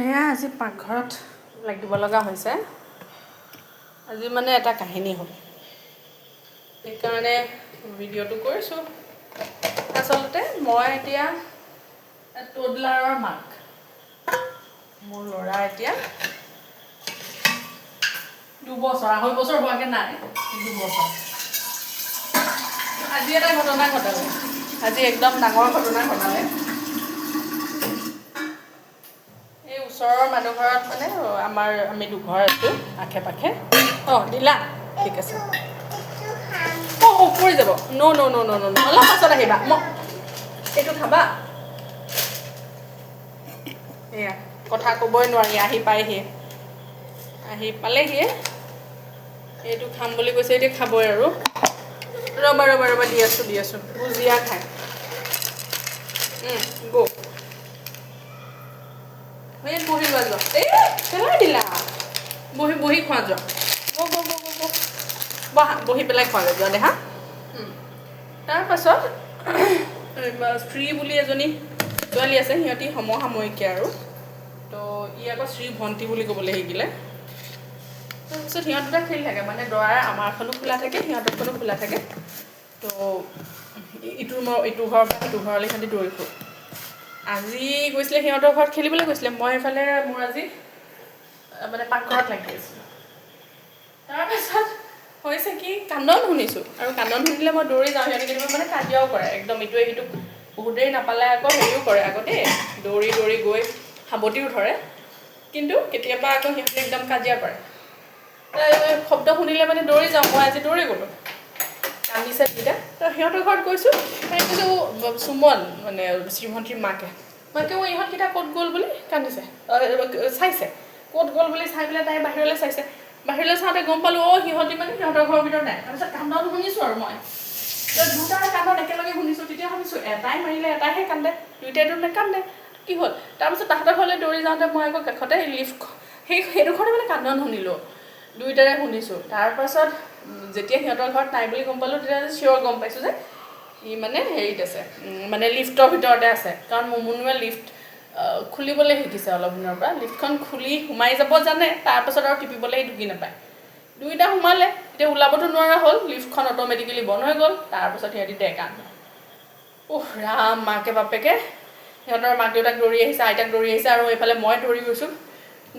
এয়া আজি পাকঘৰত লাগিব লগা হৈছে। আজি মানে এটা কাহিনী হ'ল, সেইকাৰণে ভিডিঅ'টো কৰিছোঁ। আচলতে মই এতিয়া টডলাৰৰ মাক। মোৰ ল'ৰা এতিয়া 2 বছৰ, 2.5 বছৰ হোৱাকৈ নাই, 2 বছৰ। আজি এটা ঘটনা ঘটালে, আজি একদম ডাঙৰ ঘটনা ঘটালে। এই ওচৰৰ মানুহ ঘৰত মানে আমি দুঘৰ আছোঁ আশে পাশে। দিলা ঠিক আছে। পৰি যাব। ন' অলপ পাছত আহিবা। এইটো খাবা? এয়া কথা ক'বই নোৱাৰি, আহি পালেহিয়ে। এইটো খাম বুলি কৈছে, এতিয়া খাবই আৰু। ৰ'বা দি আছোঁ। ভুজিয়া খায়। গো বহি লোৱা যোৱা। পেলাই দিলা। বহি খোৱা যোৱা। গো। বহি পেলাই খোৱা যোৱা দেহা। তাৰপাছত শ্ৰী বুলি এজনী ছোৱালী আছে, সিহঁতি সমসাময়িকীয়া আৰু। তো ই আকৌ শ্ৰী ভণ্টি বুলি ক'বলৈ শিকিলে। তাৰপিছত সিহঁত দুটা খেলি থাকে, মানে দৰাৰ আমাৰখনো খোলা থাকে, সিহঁতৰখনো খোলা থাকে। তো ইটো ঘৰৰ পৰা সিটো ঘৰলৈ সিহঁতি দৌৰি ফুৰে। আজি গৈছিলে সিহঁতৰ ঘৰত খেলিবলৈ গৈছিলে, মই এইফালে মোৰ আজি মানে পাকঘৰত লাগি আছিলোঁ। তাৰপিছত হৈছে কি, কান্দন শুনিছোঁ, আৰু কান্দন শুনিলে মই দৌৰি যাওঁ। সিহঁতে কেতিয়াবা মানে কাজিয়াও কৰে, একদম ইটোৱে সিটোক বহুত দেৰি নাপালে আকৌ হেৰিও কৰে আগতে, দৌৰি গৈ সাবতিও ধৰে। কিন্তু কেতিয়াবা আকৌ সিহঁতে একদম কাজিয়া কৰে। শব্দ শুনিলে মানে দৌৰি যাওঁ, মই আজি দৌৰি গ'লোঁ। কান্দিছে দুইটা। তো সিহঁতৰ ঘৰত গৈছোঁ, সুমন মানে শ্ৰীমন্তীৰ মাকে ইহঁতকেইটা ক'ত গ'ল বুলি কান্দিছে, চাইছে ক'ত গ'ল বুলি চাই পেলাই তাই বাহিৰলৈ চাইছে। বাহিৰলৈ চাওঁতে গম পালোঁ, সিহঁতি মানে সিহঁতৰ ঘৰৰ ভিতৰত নাই। তাৰপিছত কান্দন শুনিছোঁ আৰু মই দুটাৰ কান্দন একেলগে শুনিছোঁ। তেতিয়া শুনিছোঁ এটাই মাৰিলে এটাইহে কান্দে, দুইটাইতো নেকান্দে, কি হ'ল? তাৰপিছত তাহাঁতৰ ঘৰলৈ দৌৰি যাওঁতে মই আকৌ কাষতে সেইডোখৰতে মানে কান্দন শুনিলোঁ, দুইটাৰে শুনিছোঁ। তাৰপাছত যেতিয়া সিহঁতৰ ঘৰত নাই বুলি গম পালোঁ, তেতিয়া চিঞৰ গম পাইছোঁ যে ই মানে হেৰিত আছে, মানে লিফ্টৰ ভিতৰতে আছে। কাৰণ মুনুৱে লিফ্ট খুলিবলৈ শিকিছে অলপ দিনৰ পৰা। লিফ্টখন খুলি সোমাই যাব জানে, তাৰপাছত আৰু টিপিবলৈ ঢুকি নাপায়। দুইটা সোমালে, এতিয়া ওলাবতো নোৱাৰা হ'ল, লিফ্টখন অট'মেটিকেলি বন্ধ হৈ গ'ল। তাৰপাছত সিহঁতি কান্দে। ৰাম, মাকে বাপেকে, সিহঁতৰ মাক দেউতাক দৌৰি আহিছে, আইতাক দৌৰি আহিছে, আৰু এইফালে মই দৌৰি গৈছোঁ।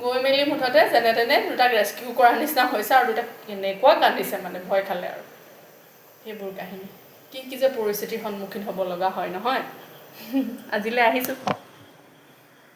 গৈ মেলি মুঠতে যেনে তেনে দুটাক ৰেস্কিউ কৰাৰ নিচিনা হৈছে, আৰু দুটাক কেনেকুৱা কান্দিছে মানে ভয় খালে আৰু। সেইবোৰ কাহিনী কি যে পৰিস্থিতিৰ সন্মুখীন হ'ব লগা হয় নহয়। আজিলৈ আহিছোঁ।